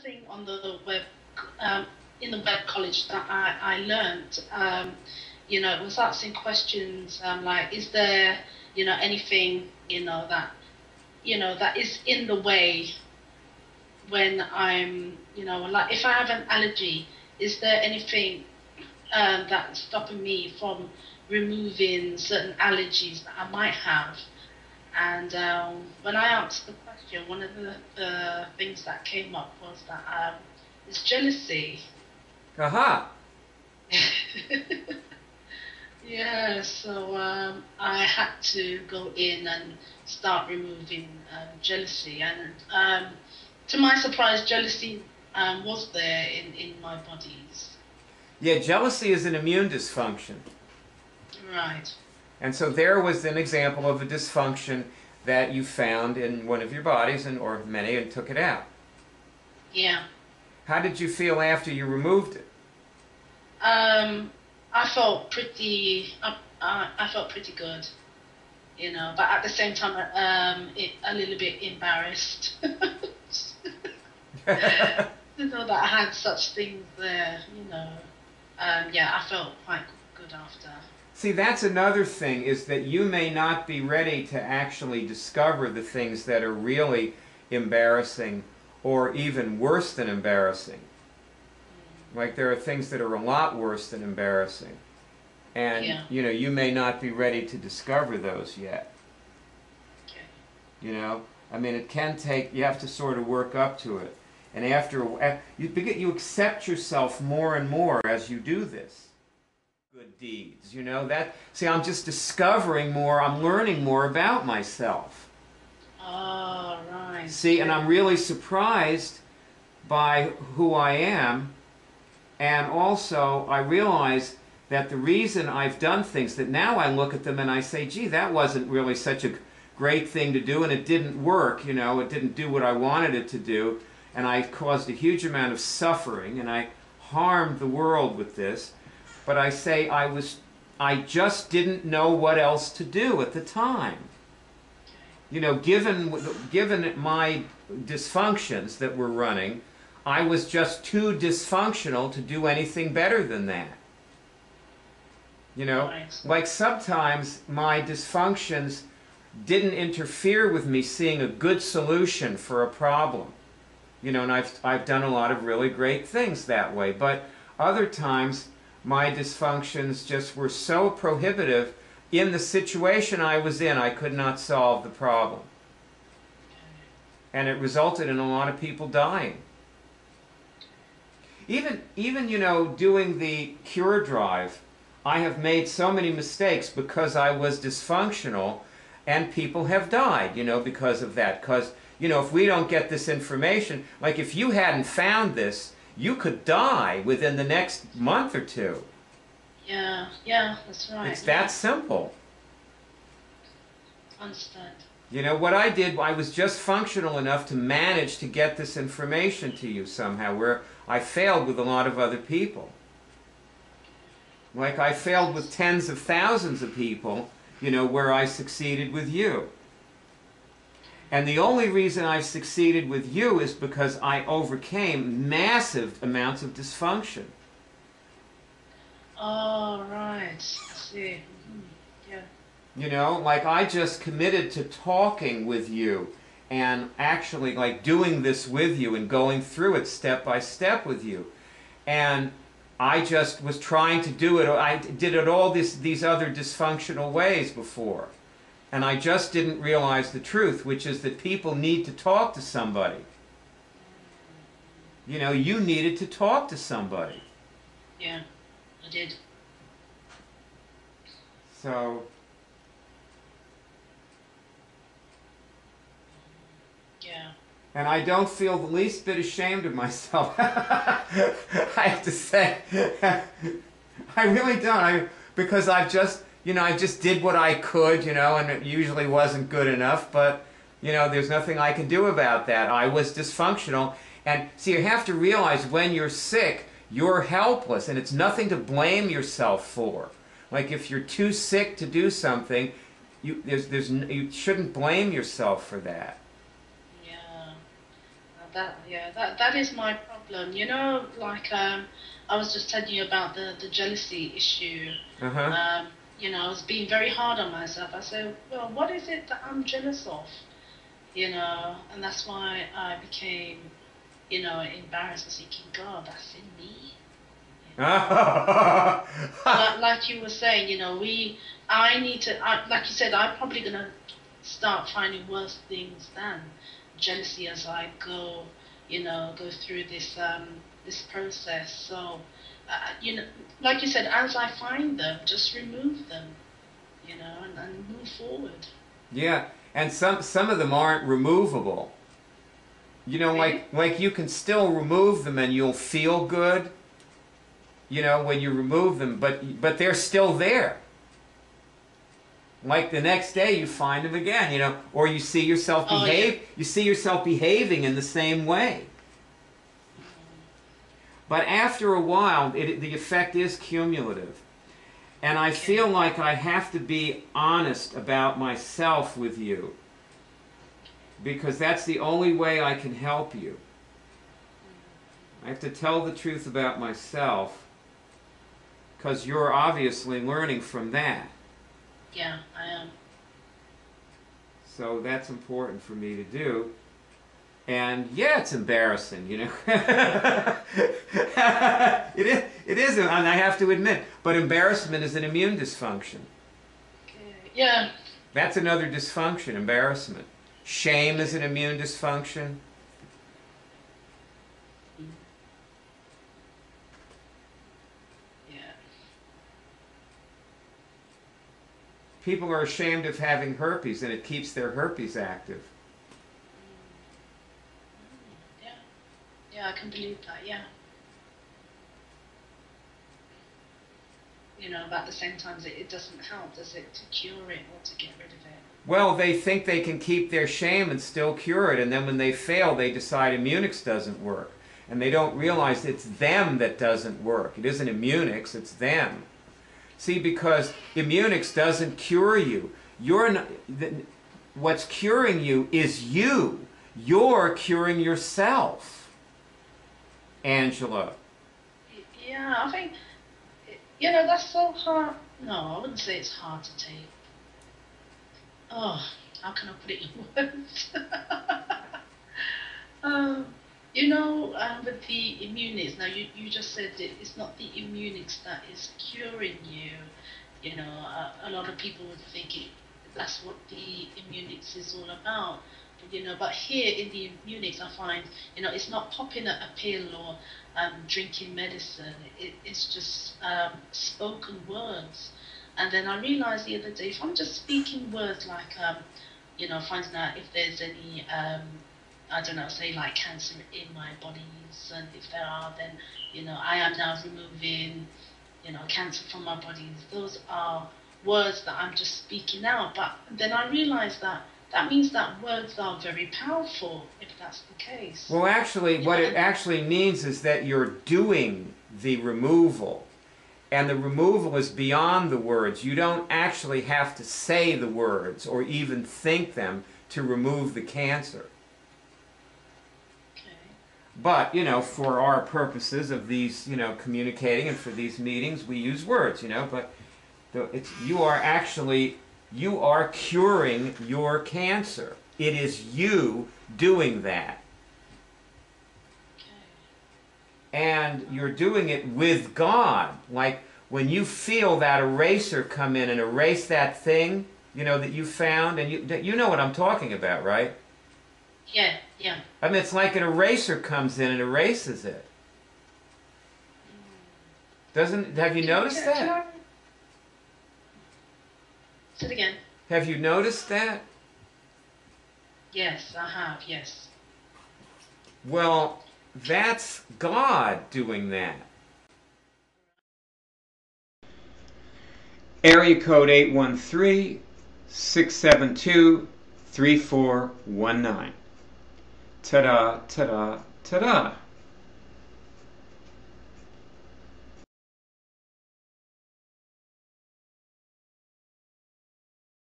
thing on the web, in the web college that I learned, it was asking questions like, is there, anything, that is in the way when I'm, like if I have an allergy, is there anything that's stopping me from removing certain allergies that I might have? And when I asked the question, one of the things that came up was that it's jealousy. Aha! Yeah, so I had to go in and start removing jealousy. And to my surprise, jealousy was there in my bodies. Yeah, jealousy is an immune dysfunction. Right. And so there was an example of a dysfunction that you found in one of your bodies, or many, and took it out. Yeah. How did you feel after you removed it? I felt pretty. I felt pretty good, but at the same time, a little bit embarrassed. To know that I had such things there, yeah, I felt quite good after. See, that's another thing, is that you may not be ready to actually discover the things that are really embarrassing or even worse than embarrassing. Like there are things that are a lot worse than embarrassing. And, yeah. You may not be ready to discover those yet. Okay. I mean, it can take, you have to sort of work up to it. And after, you accept yourself more and more as you do this. Good deeds, see, I'm just discovering more, I'm learning more about myself. Oh, right. See, and I'm really surprised by who I am, and also I realize that the reason I've done things, that now I look at them and I say, gee, that wasn't really such a great thing to do, and it didn't work, it didn't do what I wanted it to do, and I caused a huge amount of suffering, and I harmed the world with this. But I say I just didn't know what else to do at the time. Given my dysfunctions that were running, I was just too dysfunctional to do anything better than that. Like sometimes my dysfunctions didn't interfere with me seeing a good solution for a problem. And I've done a lot of really great things that way. But other times, my dysfunctions just were so prohibitive in the situation I was in, I could not solve the problem. And it resulted in a lot of people dying. Even doing the CureDrive, I have made so many mistakes because I was dysfunctional, and people have died, because of that. Because, if we don't get this information, like if you hadn't found this, you could die within the next month or two. Yeah, that's right. It's that simple. Understand. What I did, I was just functional enough to manage to get this information to you somehow, where I failed with a lot of other people. Like I failed with tens of thousands of people, where I succeeded with you. And the only reason I succeeded with you is because I overcame massive amounts of dysfunction. Oh, right. I see. Yeah. Like I just committed to talking with you and actually like doing this with you and going through it step by step with you. And I just was trying to do it. I did it all these other dysfunctional ways before. And I just didn't realize the truth, which is that people need to talk to somebody. You needed to talk to somebody. Yeah, I did. So, yeah. And I don't feel the least bit ashamed of myself. I have to say, I really don't. Because I've just, I just did what I could, and it usually wasn't good enough, but, there's nothing I can do about that. I was dysfunctional. And see, you have to realize when you're sick, you're helpless, and it's nothing to blame yourself for. Like if you're too sick to do something, you shouldn't blame yourself for that. Yeah, that is my problem. You know, like I was just telling you about the jealousy issue. You know, I was being very hard on myself. I said, well, what is it that I'm jealous of? You know, and that's why I became, you know, embarrassed and thinking, God, that's in me. You know? Like you were saying, you know, I need to, like you said, I'm probably going to start finding worse things than jealousy as I go, you know, go through this this process. So, you know, like you said, as I find them, just remove them, you know, and move forward. Yeah, and some of them aren't removable. You know, like you can still remove them and you'll feel good, you know, when you remove them, but they're still there. Like the next day you find them again, you know, or you see yourself you see yourself behaving in the same way. But after a while, the effect is cumulative. And I feel like I have to be honest about myself with you, because that's the only way I can help you. I have to tell the truth about myself, because you're obviously learning from that. Yeah, I am. So that's important for me to do. And yeah, it's embarrassing, you know. It is, and I have to admit. But embarrassment is an immune dysfunction. Okay. Yeah. That's another dysfunction, embarrassment. Shame is an immune dysfunction. Yeah. People are ashamed of having herpes, and it keeps their herpes active. Yeah, I can believe that, yeah. You know, but at the same time, it doesn't help, does it, to cure it or to get rid of it? Well, they think they can keep their shame and still cure it, and then when they fail, they decide Immunix doesn't work. And they don't realize it's them that doesn't work. It isn't Immunix, it's them. See, because Immunix doesn't cure you. What's curing you is you. You're curing yourself. Angela. Yeah, I think, you know, that's so hard. No, I wouldn't say it's hard to take. Oh, how can I put it in words? You know, with the Immunix, now you just said it's not the Immunix that is curing you. You know, a lot of people would think that's what the Immunix is all about. You know, but here in the Immunix, I find, you know, it's not popping a pill or drinking medicine. It's just spoken words. And then I realized the other day, if I'm just speaking words like, you know, finding out if there's any, I don't know, say like cancer in my bodies, and if there are, then, you know, I am now removing, you know, cancer from my bodies. Those are words that I'm just speaking out. But then I realized that means that words are very powerful, if that's the case. Well, actually, what it actually means is that you're doing the removal. And the removal is beyond the words. You don't actually have to say the words or even think them to remove the cancer. Okay. But, you know, for our purposes of these, you know, communicating and for these meetings, we use words, you know, but you are curing your cancer. It is you doing that. Okay. And you're doing it with God. Like when you feel that eraser come in and erase that thing, you know, that you found, and you know what I'm talking about, right? Yeah, yeah. I mean, it's like an eraser comes in and erases it. Have you noticed that? Say it again. Have you noticed that? Yes, I have, yes. Well, that's God doing that. Area code 813-672-3419. Ta-da, ta-da, ta-da.